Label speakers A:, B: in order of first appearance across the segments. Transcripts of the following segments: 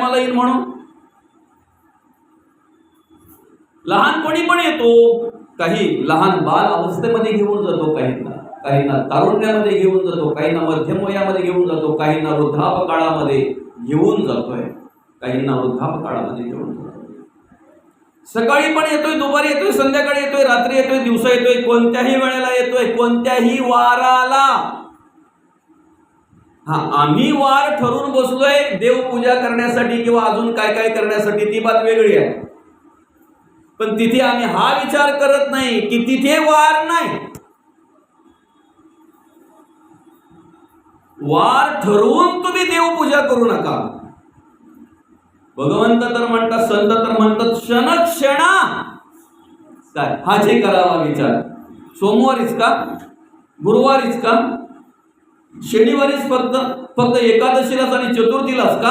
A: मला येईल म्हणून लहानपणी पण येतो, काही लहान बाल अवस्थेमध्ये घेऊन जातो, काहींना तारुण्यामध्ये घेऊन जातो, काहींना मध्यम वयामध्ये घेऊन जातो, काहींना वृद्धापकाळामध्ये घेऊन जातोय, काहींना वृद्धापकाळामध्ये घेऊन जातो. सकाळी पण येतोय, दुपारी येतोय, संध्याकाळी येतोय, रात्री येतोय, दिवसा येतोय, कोणत्याही वेळेला येतोय, कोणत्याही वाराला. आम्ही वार ठरवून बसलोय देवपूजा करण्यासाठी किंवा अजून काय काय करण्यासाठी, ती बात वेगळी आहे. पण तिथे आम्ही हा विचार करत नाही की तिथे वार नाही. वार ठरवून तुम्ही देवपूजा करू नका. भगवंत तर म्हणतात, संत तर म्हणतात, क्षणक्षणा काय हा जे करावा विचार. सोमवारीच का, गुरुवारीच का, शनिवारीच फक्त एकादशीलाच आणि चतुर्थीलाच का?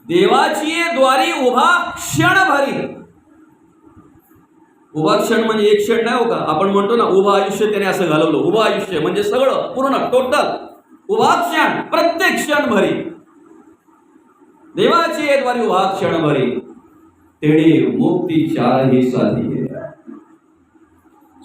A: देवाची द्वारी उभा क्षण भरी. उभा क्षण म्हणजे एक क्षण नाही हो का. आपण म्हणतो ना उभं आयुष्य त्याने असं घालवलं. उभं आयुष्य म्हणजे सगळं पूर्ण टोटल. उभा क्षण प्रत्येक क्षण भरी. देवाची द्वारी उभा क्षण भरी. तेणे मुक्ती चारही साधी.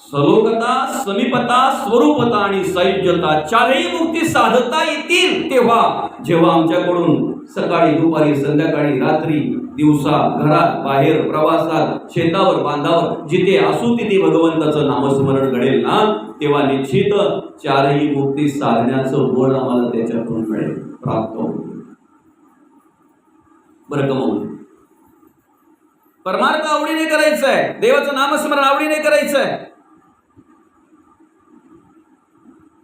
A: सलोकता, समीपता, स्वरूपता आणि सैज्यता चारही मुक्ती साधता येतील तेव्हा जेव्हा आमच्याकडून सकाळी, दुपारी, संध्याकाळी, रात्री, दिवसा, घरात, बाहेर, प्रवासात, शेतावर, बांधावर, जिथे असू तिथे भगवंताचं नामस्मरण घडेल ना, तेव्हा निश्चित चारही मुक्ती साधण्याचं बळ आम्हाला त्याच्यातून मिळेल, प्राप्त होईल. बरं कमवून परमार्थ आवडीने करायचं आहे, देवाचं नामस्मरण आवडीने करायचं आहे,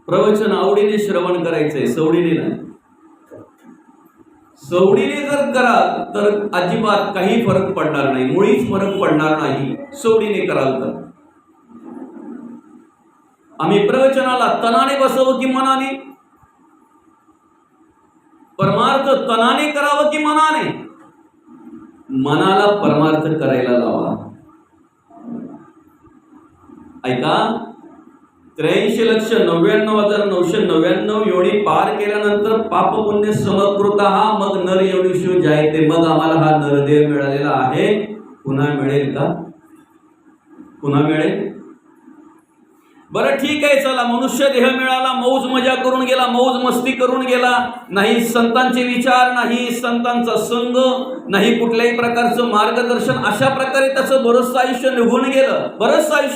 A: प्रवचन आवडीने श्रवण करायचंय, सवडीने नाही. सवडीने जर कराल तर अजिबात काही फरक पडणार नाही, मुळीच फरक पडणार नाही. सवडीने कराल तर आम्ही प्रवचनाला तनाने बसावं की मनाने, परमार्थ तनाने करावं की मनाने? मनाला परमार्थ करायला लावा. ऐका, 83,99,999 योनी पार केल्यानंतर पाप पुण्य समकृत हा मग नर योनिषु जायते. मग आम्हाला हा नरदेव मिळालेला आहे. पुन्हा मिळेल का? पुन्हा मिळेल? बरं ठीक आहे, चला मनुष्य देह मिळाला, मौज मजा करून गेला, मौज मस्ती करून गेला, नाही संतांचे विचार, नाही संतांचा संग, नाही कुठल्याही प्रकारचं मार्गदर्शन, अशा प्रकारे त्याचं बरंचसं आयुष्य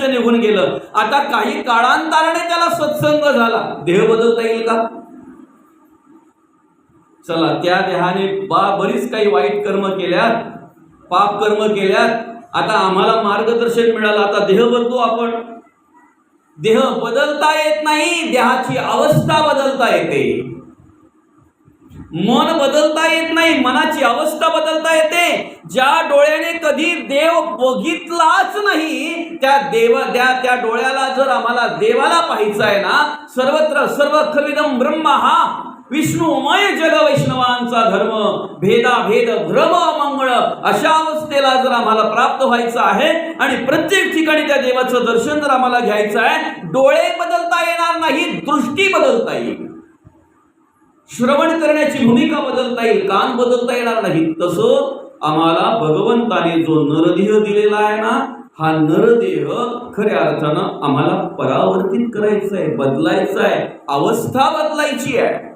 A: निघून गेलं. आता काही काळांतराने त्याला सत्संग झाला, देह बदलता येईल का? चला त्या देहाने बरीच काही वाईट कर्म केल्यात, पाप कर्म केल्यात, आता आम्हाला मार्गदर्शन मिळालं, आता देह बदलू आपण. देह बदलता येत नाही, देहाची अवस्था बदलता येते. मन बदलता येत नाही, मनाची अवस्था बदलता येते. ज्या डोळ्याने कधी देव बघितलाच नाही, त्या डोळ्याला जर आम्हाला देवाला पाहायचं आहे ना, सर्वत्र सर्व खलिदम ब्रह्म हा विष्णुमय जग वैष्णवांचा धर्म, भेदाभेद भ्रम मंगळ, अशा अवस्थेला जर आम्हाला प्राप्त व्हायचं आहे आणि प्रत्येक ठिकाणी त्या देवाचं दर्शन जर आम्हाला घ्यायचं आहे, डोळे बदलता येणार नाही, दृष्टी बदलता येईल, श्रवण करण्याची भूमिका बदलता येईल, कान बदलता येणार नाही. तसं आम्हाला भगवंताने जो नरदेह दिलेला आहे ना, हा नरदेह खऱ्या अर्थानं आम्हाला परावर्तित करायचं आहे, बदलायचं आहे, अवस्था बदलायची आहे,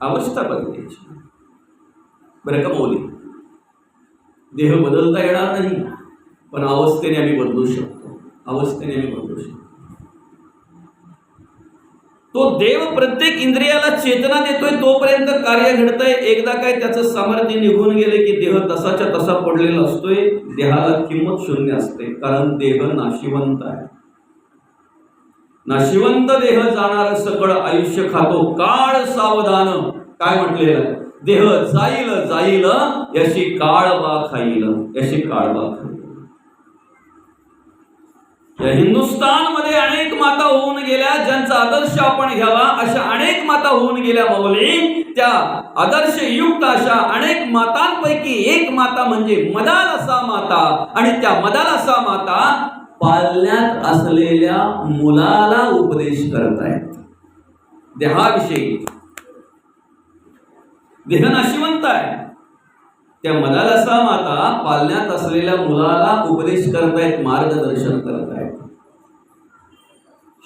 A: अवस्था बदलायची. बरं का मौली, देह बदलता येणार नाही, पण अवस्थेने आम्ही बदलू शकतो, अवस्थेने आम्ही बदलू शकतो. तो देव प्रत्येक इंद्रियाला चेतना देतोय, तोपर्यंत कार्य घडतंय. एकदा काय त्याचं सामर्थ्य निघून गेले की देह तसाच्या तसा पडलेला असतोय, देहाला किंमत शून्य असते, कारण देह नाशिवंत आहे. नाशिवंत देह जाणार सकळ आयुष्य खातो, काळ सावधान. काय म्हटलेलं आहे? देह जाईल जाईल याशी काळ बा खाईल, याशी काळ बा खाईल. या हिंदुस्थानमध्ये अनेक माता होऊन गेल्या, ज्यांचा आदर्श आपण घ्यावा, अशा अनेक माता होऊन गेल्या माऊली. त्या आदर्श युक्त अशा अनेक मातांपैकी एक माता म्हणजे मदालसा माता. आणि त्या मदालसा माता पालण्यात असलेल्या मुलाला उपदेश करतायत देहाविषयी. देह नाशिवंत आहे. त्या मलालसा माता पालण्यात असलेल्या मुलाला उपदेश करतायत, मार्गदर्शन करतायत.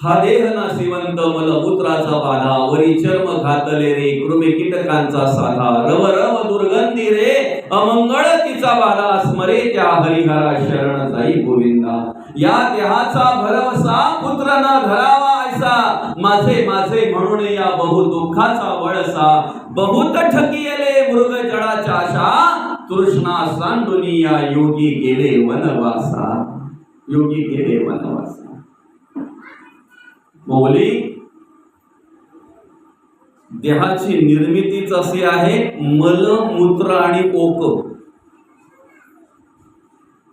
A: हा देह नाशिवंत मलमूत्राचा बाधा, वरी चर्म घातले रे कृमी कीटकांचा साधा, रव रव दुर्गंधी रे अमंगळ तिचा बाधा, स्मरे त्या हरिहरा शरण जाई गोविंदा. या देहाचा भरवसा पुत्र न धरावा ऐसा, माझे माझे म्हणून या बहु दुःखाचा वळसा. बहुत ठकियले मृग जडाच्या आशा, तृष्णा सांडुनी या योगी गेले वनवासा. योगी गेले वनवासा. मौली देहाची निर्मितीच अशी आहे, मल मूत्र आणि ओक.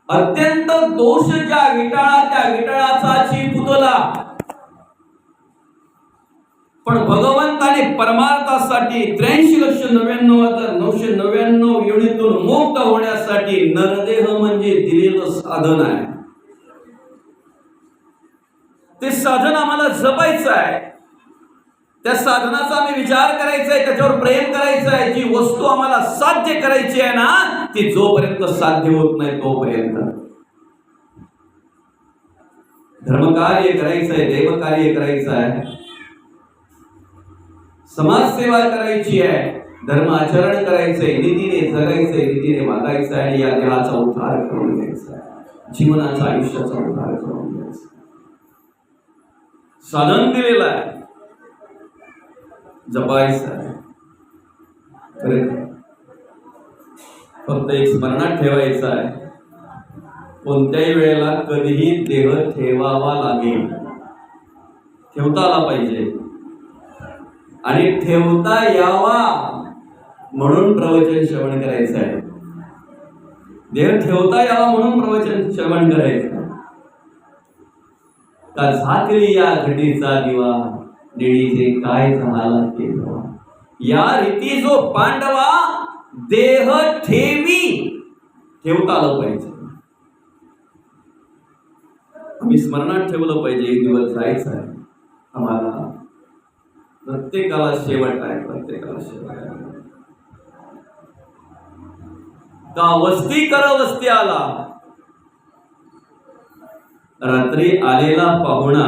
A: अत्यंत दोष ज्या विटाळा त्या विटाळाचा पुतला. पण भगवंताने परमार्थासाठी 83,99,999 योनीतून मुक्त होण्यासाठी नरदेह म्हणजे दिलेलं साधन आहे. ते साधन आम्हाला जपायचं आहे. त्या साधनाचा आम्ही विचार करायचा आहे, त्याच्यावर प्रेम करायचं आहे. जी वस्तू आम्हाला साध्य करायची आहे ना, ती जोपर्यंत साध्य होत नाही तोपर्यंत धर्मकार्य करायचं आहे, देवकार्य करायचं आहे, समाजसेवा करायची आहे, धर्म आचरण करायचंय, नीतीने जगायचंय, नीतीने वागायचं आहे आणि या देहाचा उद्धार करून घ्यायचा आहे, जीवनाचा आयुष्याचा उद्धार करून घ्यायचा. साधन दिलेलं आहे, जपायचं आहे. फक्त एक स्मरणात ठेवायचं आहे, कोणत्याही वेळेला कधीही देह ठेवावा लागेल, ठेवता आला पाहिजे आणि ठेवता यावा म्हणून प्रवचन श्रवण करायचं आहे. देह ठेवता यावा म्हणून प्रवचन श्रवण करायचं. का झाकली या घटीचा दिवा, निळीचे काय झाला केव्हा. या रीती जो पांडवा देह ठेवता आलं पाहिजे. आम्ही स्मरणात ठेवलं पाहिजे, एक दिवस जायचं आहे आम्हाला. प्रत्येकाला शेवट आहे, प्रत्येकाला शेवट आहे. का वस्ती कर वस्ती आला. रात्री आलेला पाहुणा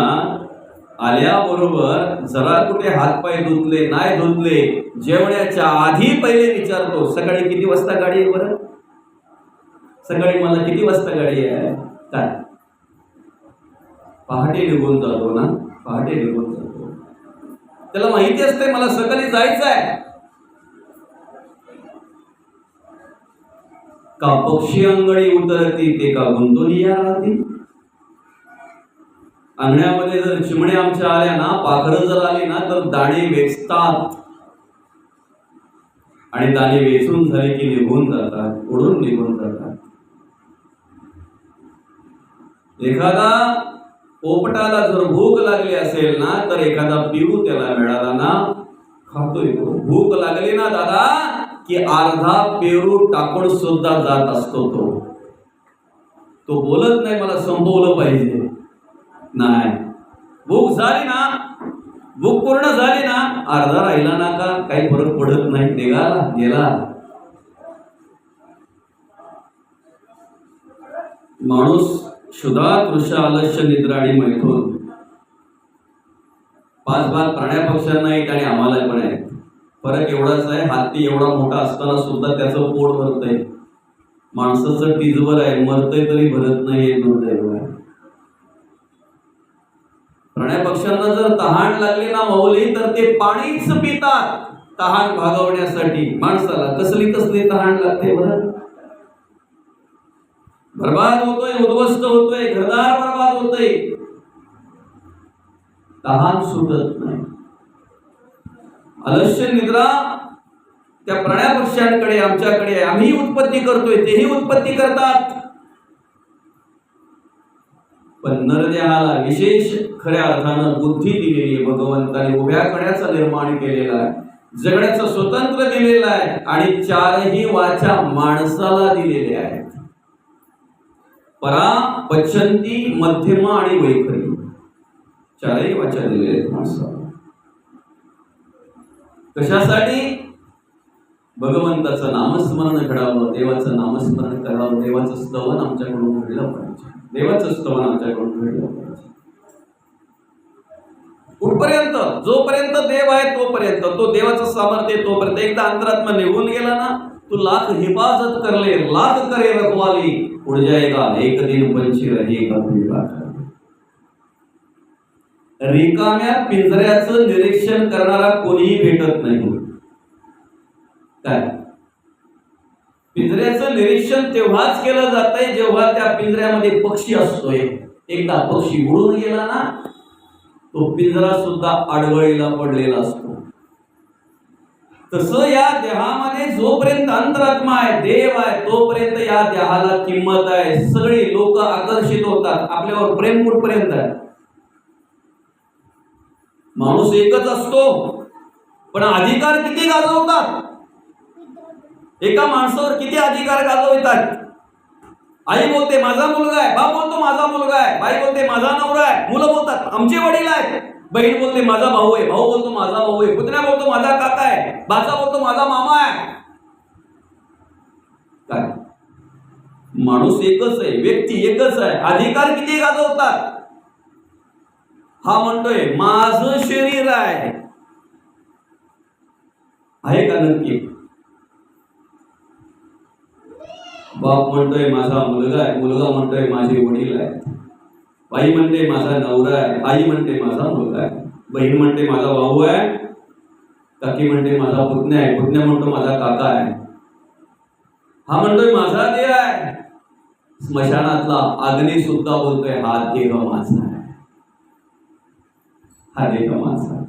A: आल्याबरोबर जरा कुठे हातपाय धुतले नाही धुतले, जेवण्याच्या आधी पहिले विचारतो, सकाळी किती वाजता गाडी आहे बरं, सकाळी मला किती वाजता गाडी आहे. काय पहाटे निघून जातो ना, पहाटे निघून जातो. त्याला माहिती असते मला सकाळी जायचं आहे. का पक्षी अंगडी उतरती ते का गुंतोनिया राहती. अंगण्यामध्ये जर चिमण्या आमच्या आल्या ना, पाखरं जर आली ना, तर दाणे वेचतात आणि दाणे वेचून झाले की निघून जातात, उडून निघून जातात. एखादा पोपटाला जर भूक लागली असेल ना, तर एखादा पिऊ त्याला मिळाला ना, खातोय तो. भूक लागली ना दादा की अर्धा पेरू टाकून सुद्धा जात असतो तो बोलत नाही मला संपवलं पाहिजे. नाही, भूक झाली ना, भूक पूर्ण झाली ना, अर्धा राहिला ना का काही फरक पडत नाही, निघाला गेला. माणूस क्षुधा तृषा आलस्य निद्राणी मैथून 5 भाग प्राण्या पक्ष्यांना एक आणि आम्हाला पण आहे. फरक एवढाच आहे, हाती एवढा मोठा असताना सुद्धा त्याचं पोट भरतंय, माणसाचं टिजवर आहे, मरतंय तरी भरत नाही. हे दुर्दैव आहे. प्राण्या पक्ष्यांना जर तहान लागली ना माऊली, तर ते पाणीच पितात तहान भागवण्यासाठी. माणसाला कसली कसली तहान लागते बरं. बर्बाद होतोय, उद्ध्वस्त होतोय, घरदार बर्बाद होतोय, तहान सुटत नाही. आलस्य निद्रा त्या प्राण्या पक्ष्यांकडे आमच्याकडे, आम्ही उत्पत्ती करतोय, तेही उत्पत्ती करतात. पण नरदेहाला विशेष खऱ्या अर्थानं बुद्धी दिलेली आहे भगवंताने, उभ्या कण्याचा निर्माण केलेला आहे, जगण्याचं स्वतंत्र दिलेलं आहे आणि 4ही वाचा माणसाला दिलेल्या आहेत. परा, पचंती, मध्यमा आणि वैखरी, 4ही वाचा दिलेल्या आहेत माणसाला. कशासाठी? भगवंताचं नामस्मरण घडावं, देवाचं नामस्मरण करावं, देवाचं स्तवन आमच्याकडून घडलं पाहिजे, देवाचं स्तवन आमच्याकडून घडलं पाहिजे. कुठपर्यंत? जोपर्यंत देव आहे तोपर्यंत, तो देवाचं सामर्थ्य तोपर्यंत. एकदा अंतरात्मा निघून गेला ना, तू लाख हिफाजत कर ले, लाख करे रखवाली, उड़ जाएगा एक दिन पंछी रहेगा भूखा. रिकाम्या पिंजऱ्याचं निरीक्षण करणारा कोणीही भेटत नाही. काय? पिंजऱ्याचं निरीक्षण तेव्हाच केलं जातंय जेव्हा त्या पिंजऱ्यामध्ये पक्षी असतोय. एकदा पक्षी उडून गेला ना, तो पिंजरा सुद्धा अडगळीला पडलेला असतो. तसं या देहामध्ये जोपर्यंत अंतरात्मा आहे, देव आहे, तोपर्यंत या देहाला किंमत आहे. सगळी लोक आकर्षित होतात, आपल्यावर प्रेम कुठपर्यंत आहे. माणूस एकच असतो, पण अधिकार किती गाजवतात. एका माणसावर किती अधिकार गाजवतात. आई बोलते माझा मुलगा आहे, बाप बोलतो माझा मुलगा आहे, बाई बोलते माझा नवरा आहे, मुलं बोलतात आमचे वडील आहेत, बहीण बोलते माझा भाऊ आहे, भाऊ बोलतो माझा भाऊ आहे, पुतण्या बोलतो माझा काका आहे, भाचा बोलतो माझा मामा आहे. काय? माणूस एकच आहे, व्यक्ती एकच आहे, अधिकार किती गाजवतात. हा म्हणतोय माझं शरीर आहे का नक्की? बाप म्हणतोय माझा मुलगा आहे, मुलगा म्हणतोय माझे वडील आहेत, बाई म्हणते माझा नवरा आहे, आई म्हणते माझा मुलगा आहे, बहीण म्हणते माझा भाऊ आहे, काकी म्हणते माझा पुतण्या आहे, पुतण्या म्हणतो माझा काका आहे, हा म्हणतोय माझा देह आहे. स्मशानातला अग्नी सुद्धा बोलतोय हा देह माझा आहे, हा देह माझा आहे.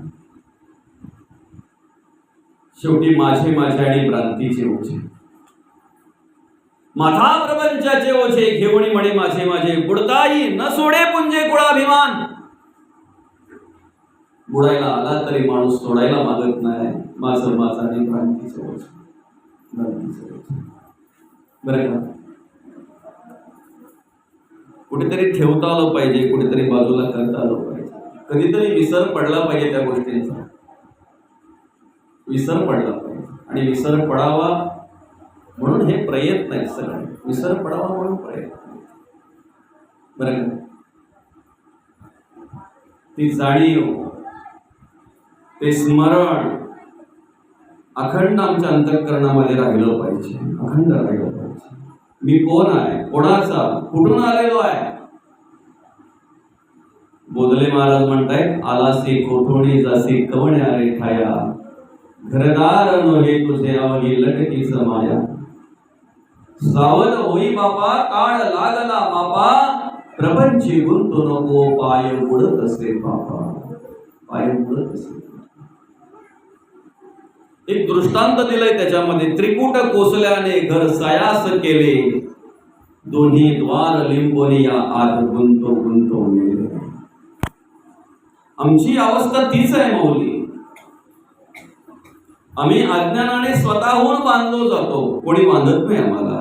A: शेवटी माझे माझे आणि भ्रांतीचे ओझे, माथा प्रपंचाचे ओझे घेऊन म्हणे माझे माझे, बुडताई न सोडे पुंजे कुळाभिमान. बुडायला आला तरी माणूस सोडायला मागत नाही. माझं माझा आणि भ्रांतीचे ओझे, भ्रांतीचे ओझे. बरं का? कुठेतरी ठेवता आलं पाहिजे, कुठेतरी बाजूला करता आलं पाहिजे. कधीतरी विसर पडला पाहिजे त्या गोष्टींचा, विसर पडला पाहिजे. आणि विसर पडावा म्हणून हे प्रयत्न आहेत सगळे, विसर पडावा म्हणून प्रयत्न. बरं का? ती जाणीव, ते स्मरण अखंड आमच्या अंतःकरणामध्ये राहिलं पाहिजे, अखंड राहिलं पाहिजे. मी कोण आहे, कोणाचा, कुठून आलेलो आहे. बोधले महाराज म्हणतायत आलासी कोठोणी जासी कवण्या रे ठाया, घरदार नव्हे तुझे अवघी लटकीच माया. सावध होई बापा काळ लागला मापा, प्रपंची गुंतू नको पाय बुडत असे बापा, पाय बुडत असे. एक दृष्टांत दिलंय त्याच्यामध्ये, त्रिकुट कोसल्याने घर सायास केले, दोन्ही द्वार लिंबोनी या आत गुंतो गुंतो मेले. आमची अवस्था तीच आहे माऊली. आम्ही अज्ञानाने स्वतःहून बांधलो जातो, कोणी बांधत नाही आम्हाला.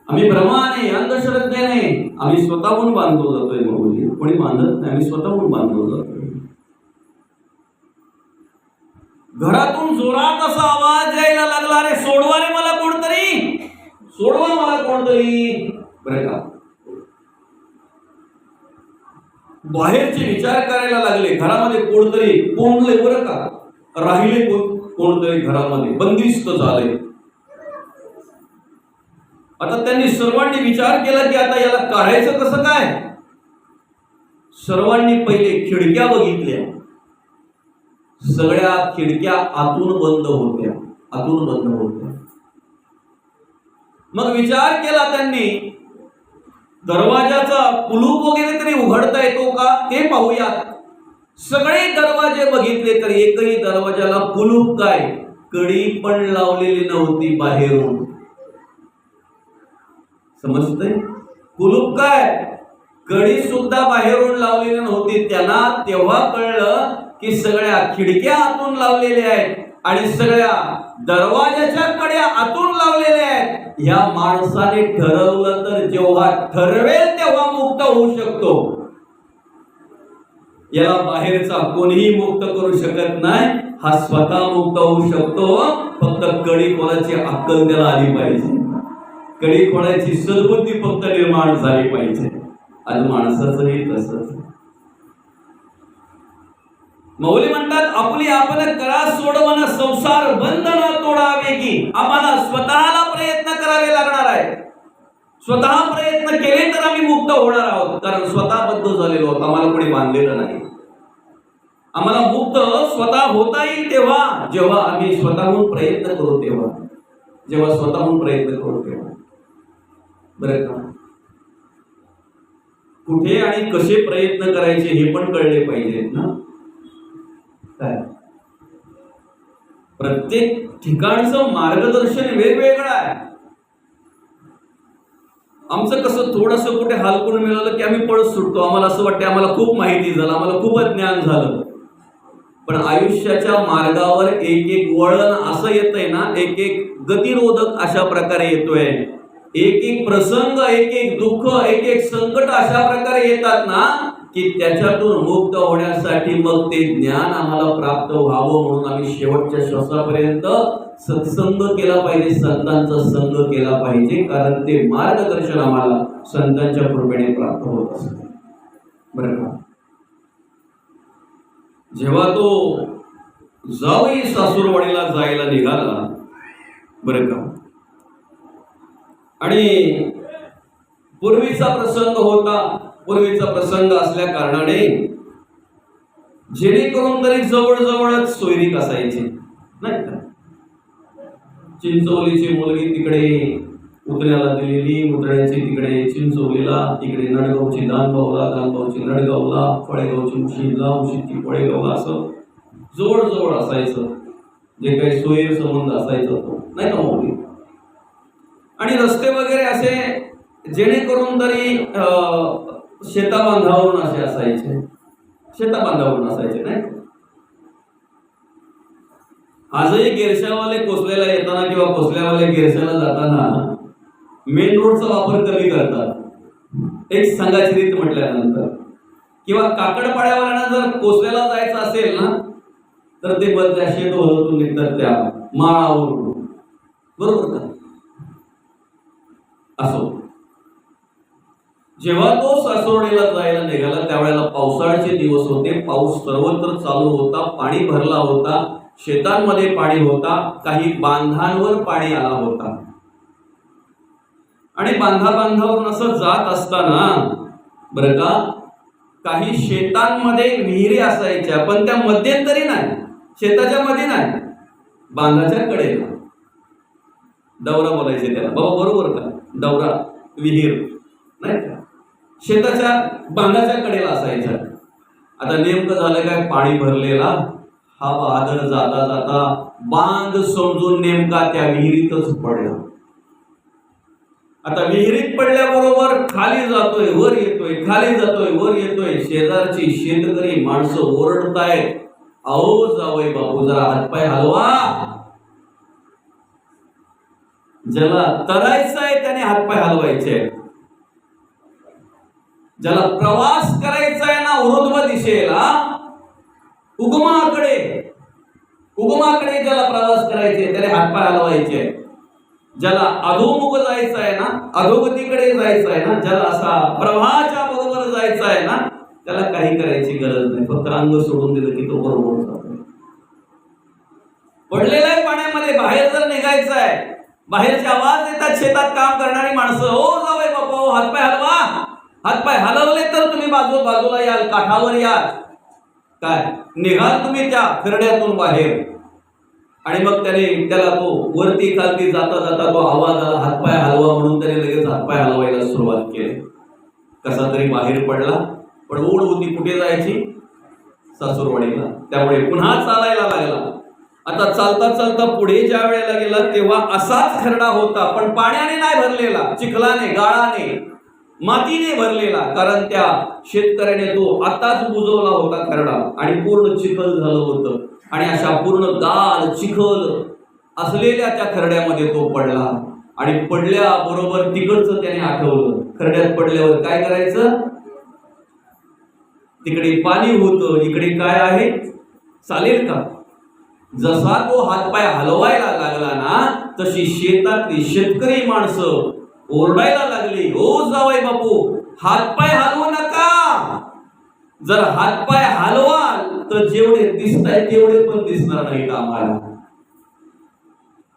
A: आम्ही भ्रमाने अंधश्रद्धेने आम्ही स्वतःहून बांधलो जातोय माऊली, कोणी बांधत नाही, आम्ही स्वतःहून बांधलो जातोय. घरातून जोरात असा आवाज यायला लागला, रे सोडवा रे मला कोणतरी, सोडवा मला कोणतरी. बरं का? बाहेरचे विचार करायला लागले, घरामध्ये कोणतरी कोंडले. बरं का? राहिले कोणतरी घरामध्ये, बंदिस्त झाले. आता त्यांनी सर्वांनी विचार केला की आता याला काढायचं कसं काय. सर्वांनी पहिले खिडक्या बघितल्या, सगळ्या खिडक्या आतून बंद होत्या, आतून बंद होत्या. मग विचार केला त्यांनी, दरवाजाचा कुलूप वगैरे तरी उघडता येतो का ते पाहूयात. सगळे दरवाजे बघितले तर एकही दरवाजाला कुलूप काय, कडी पण लावलेली नव्हती बाहेरून. समजतंय? कुलूप काय, कडी सुद्धा बाहेरून लावलेली नव्हती. त्यांना तेव्हा कळलं की सगळ्या खिडक्या आतून लावलेल्या आहेत आणि सगळ्या दरवाजाच्या कड्या आतून लावलेल्या आहेत. या माणसाने ठरवलं तर जेव्हा ठरवेल तेव्हा मुक्त होऊ शकतो. याला बाहेरचा कोणीही मुक्त करू शकत नाही. हा स्वतः मुक्त होऊ शकतो, फक्त कडी खोलाची अक्कल त्याला आली पाहिजे, कडी खोलाची सद्बुद्धी फक्त निर्माण झाली पाहिजे. आज माणसाचंही तसंच. मौली म्हणतात, आपली आपण करा सोडवण संसार बंधन तोडावे की. आम्हाला स्वतःला प्रयत्न करावे लागणार आहे. स्वतः प्रयत्न केले तर आम्ही मुक्त होणार आहोत, कारण स्वतः बद्ध झालेलो आहोत, आम्हाला कोणी बांधलेलं नाही. आम्हाला मुक्त स्वतः होता येईल तेव्हा, जेव्हा आम्ही स्वतःहून प्रयत्न करू तेव्हा, जेव्हा स्वतःहून प्रयत्न करू तेव्हा. बरं का, कुठे आणि कसे प्रयत्न करायचे हे पण कळले पाहिजेत ना. काय प्रत्येक ठिकाणचं मार्गदर्शन वेगवेगळं आहे. आमचं कसं थोडंसं कुठे हालकून मिळालं की आम्ही पळत सुटतो. आम्हाला असं वाटतं आम्हाला खूप माहिती झालं, आम्हाला खूप ज्ञान झालं. पण आयुष्याच्या मार्गावर एक एक वळण असं येतंय ना, एक एक गतिरोधक अशा प्रकारे येतोय. एक एक प्रसंग, एक एक दुःख, एक एक संकट अशा प्रकारे येतात ना की त्याच्यातून मुक्त होण्यासाठी मग ते ज्ञान आम्हाला प्राप्त व्हावं म्हणून आम्ही शेवटच्या श्वासापर्यंत सत्संग केला पाहिजे, संतांचा संग केला पाहिजे, कारण ते मार्गदर्शन आम्हाला संतांच्या कृपेने प्राप्त होत असते. बरं का, जेव्हा तो जावई सासूरवाडीला जायला निघाला, बरं का, आणि पूर्वीचा प्रसंग होता, पूर्वीचा प्रसंग असल्या कारणाने जेणेकरून तरी जवळजवळच सोयरीक असायची नाही का. चिंचोलीची मुलगी तिकडे उतण्याला दिलेली, उतण्याची तिकडे चिंचोलीला, तिकडे नडगावची दानभाऊला, दानभाऊची नडगावला, फळेगावची मुशीदला, मुशीदची फळेगावला, असं जवळ असायचं जे काही सोयीर संबंध असायचा तो नाही का मुली. आणि रस्ते वगैरे असे जेणेकरून तरी शेताबांधावरून असे असायचे, शेताबांधावरून असायचे नाही. आजही गिरशावाले कोसल्याला येताना किंवा कोसल्यावाले गिरशाला जाताना मेन रोडचा वापर कमी करतात एक संघाची रीत म्हटल्यानंतर. किंवा काकडपाड्यावाल्यांना जर कोसल्याला जायचं असेल ना तर ते बदल्या शेत ओढून निघतात त्या माळावरून, बरोबर का. असो, जेव्हा तो सासवडीला जायला निघाला त्यावेळेला पावसाळ्याचे दिवस होते, पाऊस सर्वत्र चालू होता, पाणी भरला होता, शेतांमध्ये पाणी होता, काही बांधांवर पाणी आला होता. आणि बांधावरून असं जात असताना बरं का, काही शेतांमध्ये विहिरी असायच्या, पण त्या मध्यंतरी नाही, शेताच्या मध्ये नाही, बांधाच्या कडेला. दौरा बोलायचे त्याला बाबा, बरोबर का, दौरा विहीर नाही का, शेताच्या बांधाच्या कडेला असायच्या. आता नेमकं झालं काय, पाणी भरलेला हा वादळ जाता जाता बांध समजून नेमका त्या विहिरीतच पडला. आता विहिरीत पडल्याबरोबर खाली जातोय वर येतोय, खाली जातोय वर येतोय. शेजारची शेतकरी माणसं ओरडतायत, अहो जावई बापू जरा हातपाय हलवा. ज्याला तरायचं आहे त्याने हातपाय हलवायचे, ज्याला प्रवास करायचा आहे ना ऊर्ध्व दिशेला, उगमाकडे ज्याला प्रवास करायचे त्याने हातपाय हलवायचे. ज्याला अधोमुख जायचं आहे ना, अधोगतीकडे जायचं आहे ना, ज्याला असा प्रवाहाच्या बरोबर जायचं आहे ना, त्याला काही करायची गरज नाही, फक्त अंग सोडून दिलं की तो बरोबर जातो. पडलेला आहे पाण्यामध्ये, बाहेर जर निघायचं आहे, बाहेरचे आवाज येतात, शेतात काम करणारी माणसं, ओ जावई बापू हातपाय हलवा. हातपाय हलवले तर तुम्ही बाजूला याल, काठावर याल, काय निघाल तुम्ही त्या खरड्यातून बाहेर. आणि मग त्याला तो वरती खालती जाता जाता तो आवाज आला, हातपाय हलवा, म्हणून त्याने लगेच हातपाय हलवायला सुरुवात केली. कसा तरी बाहेर पडला, पण ओढ होती कुठे जायची, सासूरवाडीला. त्यामुळे पुन्हा चालायला लागला. आता चालता चालता पुढे ज्या वेळेला गेला तेव्हा असाच खरडा होता, पण पाण्याने नाही भरलेला, चिखलाने, गाळाने, मातीने भरलेला. कारण त्या शेतकऱ्याने तो आताच बुजवला होता खरडा आणि पूर्ण चिखल झालं होतं. आणि अशा पूर्ण गाळ चिखल असलेल्या त्या खरड्यामध्ये तो पडला. आणि पडल्याबरोबर तिकडचं त्याने आठवलं, खरड्यात पडल्यावर काय करायचं, तिकडे पाणी होतं, इकडे काय आहे, चालेल का. जसा तो हातपाय हलवायला लागला ना, तशी शेतातली शेतकरी माणसं ओरडायला लागली, हो जावई बापू, हातपाय हलवू नका. जर हातपाय हलवाल तर जेवढे दिसताय तेवढे पण दिसणार नाहीत आम्हाला.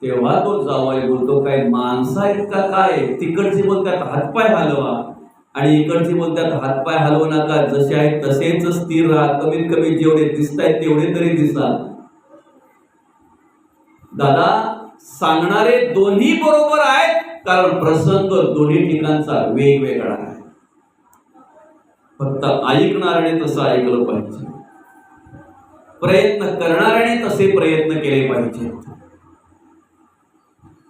A: तेव्हा तो जावई बोलतो, काय माणसा आहेत का काय? तिकडची बोलतात हातपाय हलवा आणि इकडची बोलतात हातपाय हलवू नका, जसे आहेत तसेच स्थिर राहा, कमीत कमी जेवढे दिसतायत तेवढे तरी दिसा. दादा, सांगणारे दोन्ही बरोबर आहेत, कारण प्रसंग दोन्ही ठिकाणचा वेगवेगळा आहे. फक्त ऐकणाऱ्याने तसं ऐकलं पाहिजे, प्रयत्न करणाऱ्याने तसे प्रयत्न केले पाहिजेत.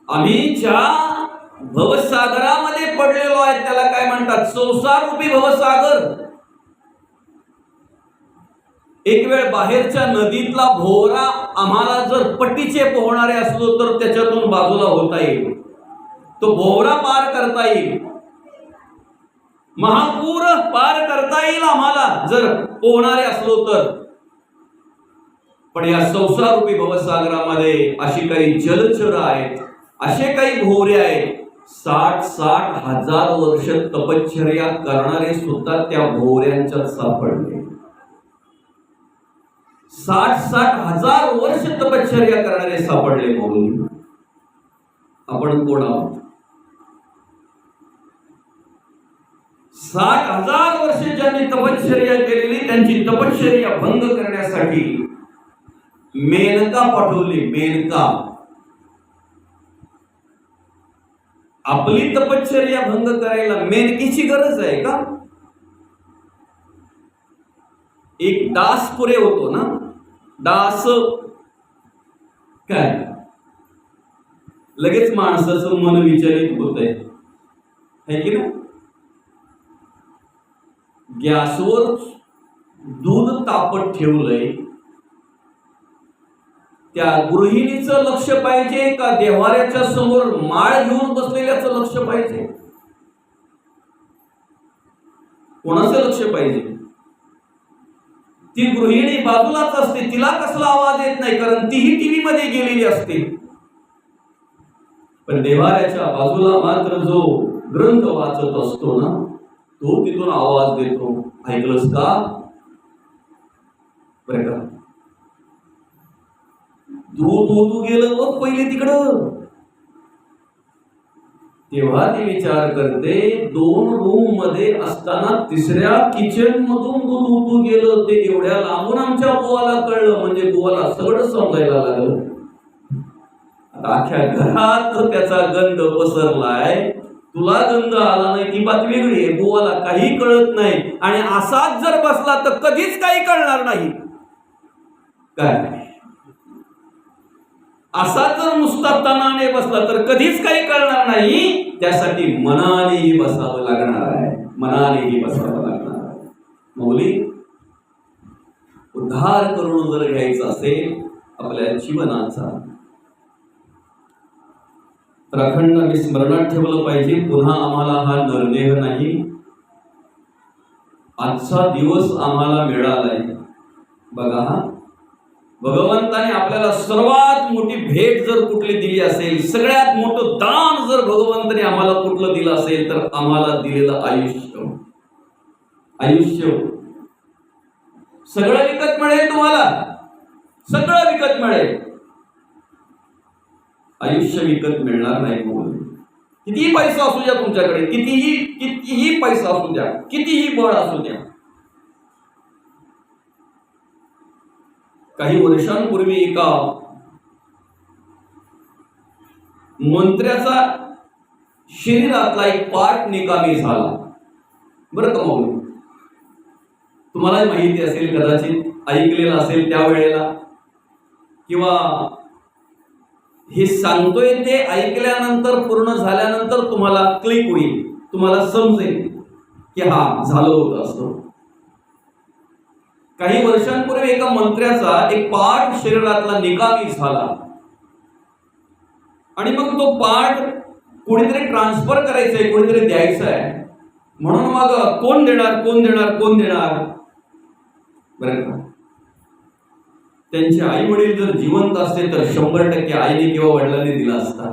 A: आम्ही ज्या भवसागरामध्ये पडलेलो आहे त्याला काय म्हणतात? संसार रूपी भवसागर. एक वेळ बाहेरच्या नदीतला भोवरा आम्हाला जर पट्टीचे पोहणारे असलो तर त्याच्यातून बाजूला होता येईल, तो भोवरा पार करता येईल, महापूर पार करता येईल आम्हाला जर पोहणारे असलो तर. पण या संसार रूपी भवसागरामध्ये अशी काही जलचर आहेत, असे काही भोवरे आहेत, 60-60 हजार वर्ष तपश्चर्या करणारे सुद्धा त्या भोवऱ्यांच्यात सापडले. 60-60 हजार वर्ष तपश्चर्या करणारे सापडले. मौली, आपण कोण आहोत? 60 हजार वर्ष ज्यांनी तपश्चर्या केलेली, त्यांची तपश्चर्या भंग करण्यासाठी मेनका पाठवली. मेनका. आपली तपश्चर्या भंग करायला मेनकीची गरज आहे का? एक डास पुरे होतो ना. डास काय, लगेच माणसाचं मन विचलित होत आहे की ना. गॅसवर दूध तापत ठेवलंय, त्या गृहिणीचं लक्ष पाहिजे का देव्हाऱ्याच्या समोर माळ घेऊन बसलेल्याचं लक्ष पाहिजे? कोणाचं लक्ष पाहिजे? ती गृहिणी बाजूलाच असते, तिला कसला आवाज येत नाही, कारण तीही टीव्ही मध्ये गेलेली असते. पण देव्हाऱ्याच्या बाजूला मात्र जो ग्रंथ वाचत असतो ना, तो तिथून आवाज देतो. ऐकलंस का? बरं का, दूध ओतू गेलं बघ पहिले तिकडं. तेव्हा ती विचार करते, 2 रूम मध्ये असताना तिसऱ्या किचन मधून दूध ओतू गेलं, ते एवढ्या लांबून आमच्या बुवाला कळलं, म्हणजे बुवाला सगळं समजायला लागलं. आता अख्ख्या घरात त्याचा गंध पसरलाय, तुला गंध आला नाही ती बात वेगळी आहे, बुवाला काही कळत नाही. आणि असाच जर बसला तर कधीच काही कळणार नाही. काय असा जर नुसता तनाने बसला तर कधीच काही कळणार नाही. त्यासाठी मनानेही बसावं लागणार आहे, मनानेही बसावं लागणार आहे. मौली, उद्धार करून जर घ्यायचा असेल आपल्या जीवनाचा, तर अखंड स्मरणात ठेवलं पाहिजे, पुन्हा आम्हाला हा नरदेह नाही. आजचा दिवस आम्हाला मिळालाय. बघा, भगवंताने आपल्याला सर्वात मोठी भेट जर कुठली दिली असेल, सगळ्यात मोठं दान जर भगवंताने आम्हाला कुठलं दिलं असेल, तर आम्हाला दिलेलं आयुष्य. आयुष्य सगळं विकत मिळेल तुम्हाला, सगळं विकत मिळेल. आयुष्य विकत मिळणार नाही. कितीही पैसा असू द्या तुमच्याकडे, कितीही पैसा असू द्या, कितीही बळ असू द्या. काही वर्षांपूर्वी एका मंत्र्याचा शरीरातला एक पार्ट निकामी झाला. बरं का मग, तुम्हाला माहिती असेल, कदाचित ऐकलेलं असेल त्यावेळेला, किंवा हे सांगतोय ते ऐकल्यानंतर, पूर्ण झाल्यानंतर तुम्हाला क्लिक होईल, तुम्हाला समजेल की हा झालं होतं असं. काही वर्षांपूर्वी एका मंत्र्याचा एक पार्ट शरीरातला निकामी झाला आणि मग तो पार्ट कोणीतरी ट्रान्सफर करायचंय, कोणीतरी द्यायचा आहे. म्हणून मग कोण देणार. बरं का, त्यांचे आई वडील जर जिवंत असते तर 100% आईने किंवा वडिलांनी दिला असता.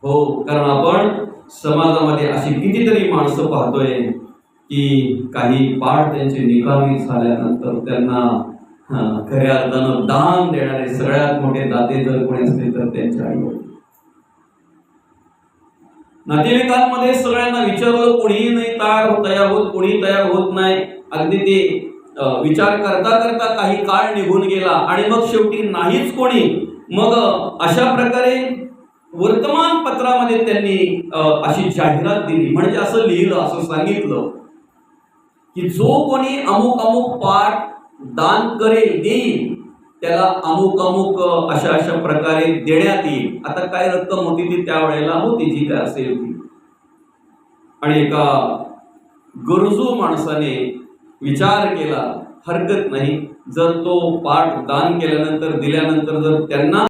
A: हो, कारण आपण समाजामध्ये अशी कितीतरी माणसं पाहतोय की काही पाठ त्यांचे निकामी झाल्यानंतर त्यांना खऱ्या अर्थानं दान देणारे सगळ्यात मोठे दाते जर कोणी असतील तर त्यांचे आई वडील. नातेवाईकांमध्ये सगळ्यांना विचारलं, कोणीही नाही तयार होत, कोणीही तयार होत नाही. अगदी ते विचार करता करता काही काळ निघून गेला आणि मग शेवटी नाहीच कोणी. मग अशा प्रकारे वर्तमानपत्रामध्ये त्यांनी अशी जाहिरात दिली, म्हणजे असं लिहिलं, असं सांगितलं की जो कोणी अमुक अमुक पाठ दान करेल, देईल, त्याला अमुक अमुक अशा प्रकारे देण्यात येईल. आता काय रक्कम होती ती त्यावेळेला होती, जी काय असेल ती. आणि एका गरजू माणसाने विचार केला, हरकत नाही जर तो पाठ दान केल्यानंतर दिल्यानंतर जर त्यांना